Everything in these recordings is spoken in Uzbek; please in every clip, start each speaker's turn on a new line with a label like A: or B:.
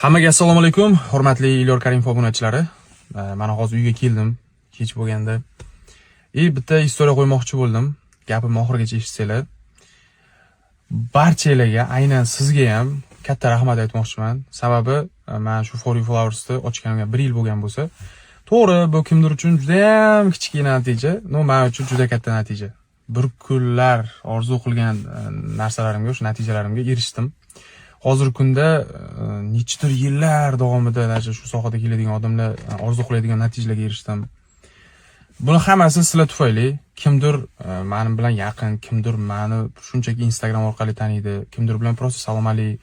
A: Hammaga assalomu alaykum, hurmatli Ilyor Karimov obunachilari. Mana hozir uyga keldim, kech bo'lganda. Bitta istoriya qo'ymoqchi bo'ldim. Gapimni oxirigacha eshitsanglar. Barchalarga, aynan sizga ham katta rahmat aytmoqchiman. Sababi, men shu For You Flowers'ni ochganimga 1 yil bo'lgan bo'lsa, to'g'ri, bu kimdir uchun juda ham kichkina natija, men uchun juda katta natija. Bir kunlar orzu qilgan narsalarimga, o'sha natijalarimga erishdim. Hozirgi kunda nechidir yillar davomida shu sohada keladigan odamlar orzu qiladigan natijalarga erishdim. Buni hammasi sizlar tufayli. Kimdir meni bilan yaqin, kimdir meni shunchaki Instagram orqali taniydi, kimdir bilan prosta salom alaykum.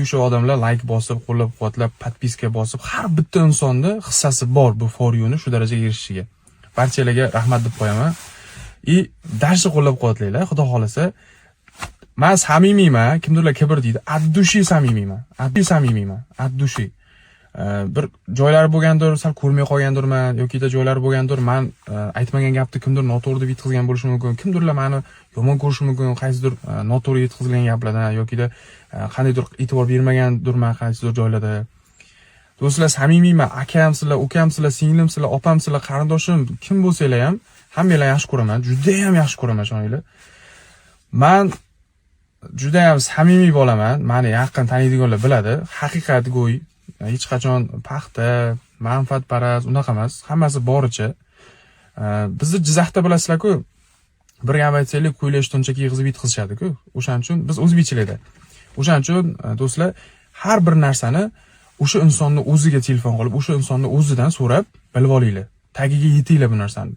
A: O'sha odamlar like bosib, qo'llab-quvvatlab, podpiska bosib, har bitta insonda hissasi bor bu For You'ni shu darajaga erishishiga. Barchalarga rahmat deb qo'yaman. Darsni qo'llab-quvvatlanglar, xudo xolasa. Men samimiyman, kimdirlar kibr deydi. Ad-dushi samimiyman. Ad-dushi. Bir joylari bo'lgandir, sal ko'rmay qolgandirman yoki joylari bo'lgandir, men aytmagan gapni kimdir noto'g'ri deb yetkazgan bo'lishi mumkin. Kimdirlar meni yomon ko'rishi mumkin, qaysidir noto'g'ri yetkazilgan gaplardan yoki qandaydir e'tibor bermagandirman qaysidir joylarda. Do'stlar, samimiyman. Akamsizlar, ukamsizlar, singlimsizlar, opamsizlar, qarindoshim, kim bo'lsanglar ham hammanglarni yaxshi ko'raman. Juda ham yaxshi ko'raman shuninglar. Men juda ham samimiy bo'laman. Meni yaqin taniydiganlar biladi. Haqiqat go'y, hech qachon paxta, manfaatparast unaqa emas. Hammasi boricha. Bizni Jizzaxda bilasizlar-ku, bir gap aytsaylik, ko'ylak shunchaki yig'izib yetkazishadi-ku. O'shaning uchun biz o'zbekchilarda. O'shaning uchun do'stlar, har bir narsani o'sha insonni o'ziga telefon qilib, o'sha insonni o'zidan so'rab bilib olinglar. Tagiga yetinglar bu narsani.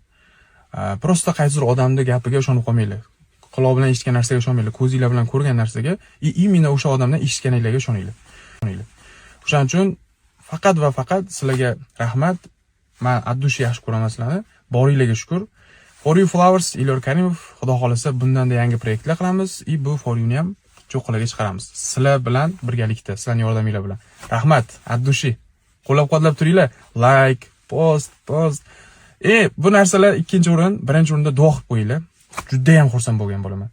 A: Prosta qaysidir odamning gapiga ishonib qolmanglar. Quloq bilan eshitgan narsaga ishonmanglar, ko'zinglar bilan ko'rgan narsaga, imенно o'sha odamdan eshitganinglarga ishoninglar. O'shaning uchun faqat va faqat sizlarga rahmat. Men ad-dushi yaxshi ko'raman sizlarni. Boringlarga shukr. For You Flowers, Ilyor Karimov, xudo xolasa bundan-da yangi proyektlar qilamiz. Bu For You'ni ham cho'qqilarga chiqaramiz. Sizlar bilan birgalikda, sizlarning yordaminglar bilan. Rahmat, ad-dushi. Qo'llab-quvvatlab turinglar. Like, post. Bu narsalar ikkinchi o'rin, birinchi o'rinda duo qilib qo'yinglar. Juda ham xursand bo'lgan bo'laman.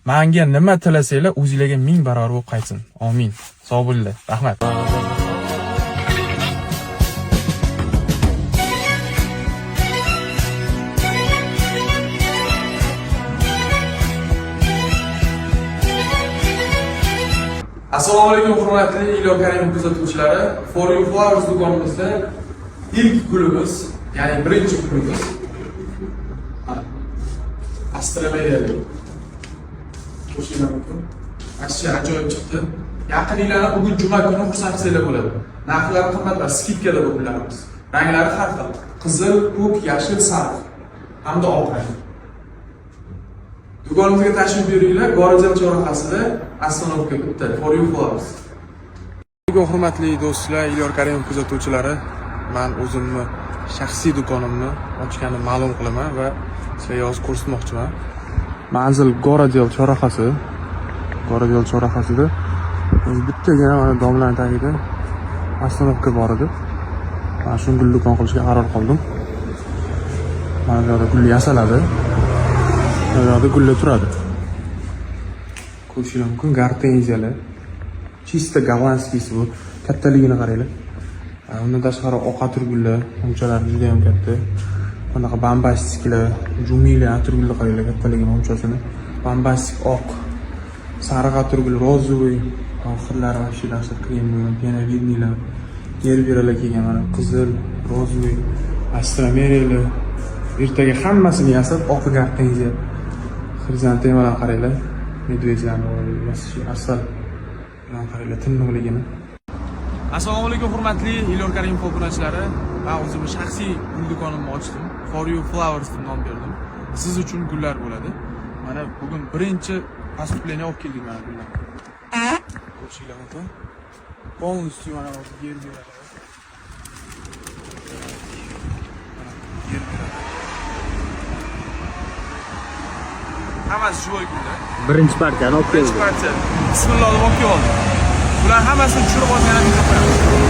A: Menga nima tilasanglar, o'zingizlarga 1000 barobar bo'lib qaytsin. Amin. Sog' bo'linglar. Rahmat. Assalomu alaykum hurmatli Ilyor Karimov kuzatuvchilari. For You Flowers do'konimizda ilk gulimiz, ya'ni birinchi gulimiz Astromeria. Qo'shinglar mumkin. Aksiya ajoyib chiqdi. Yaqininglarni bugun juma kuni xursand qilsanglar bo'ladi. Narxlari qimmat va skidkada bu pullarimiz. Ranglari har xil. Qizil, ko'k, yashil, sariq hamda oq rang. Do'konimizga tashrif buyuringlar. Gorizon chorrahasida Astanovka bitta For You Flowers. Hurmatli do'stlar, Ilyor Karimov kuzatuvchilari, men o'zimni shaxsiy do'konimni ochganimni ma'lum qilaman va sizlarga hozir ko'rsatmoqchiman. Manzil Gorodel chorrahasi. Gorodel chorrahasida bittagina mana domlaning tagida Astanovka bor edi. Men shu gul do'kon qilishga qaror qildim. Mana bu yerda gul yasaladi. Bu yerda gullar turadi. Ko'rishinglar mumkin, gartenziyalar. Chista gollandskisi bu. Kattaligini qaranglar. Undan tashqari oq atirgullar, unchalar juda ham katta. Bunaqa bombastiklar, jumiylar atirgullar qaranglar, kattaligini unchasini. Bombastik oq, sariq atirgul, rozovoy, oxirlari mana shu narsa krem bilan pianovidnilar, gerberalar kelgan mana qizil, rozovoy, astromeriyalar. Ertaga hammasini yasab oq gartenziya. Xrizantemalar qaranglar, medvedlarni shu asal bilan qaranglar, tinimligini. Assalomu alaykum hurmatli Ilyor Karimov obunachilari. Men o'zimning shaxsiy gul do'konimni ochdim. For You Flowers deb nom berdim. Siz uchun gullar bo'ladi. Mana bugun birinchi поступление olib keldik mana gullar. Ko'rishinglar mumkin. Полностью mana hozir yer beradi. Hammasi joy gullar.
B: Birinchi partiyani olib keldik.
A: Birinchi partiya. Bismillah olib keldik. Bular hammasini tushirib olganimizga qo'yamiz.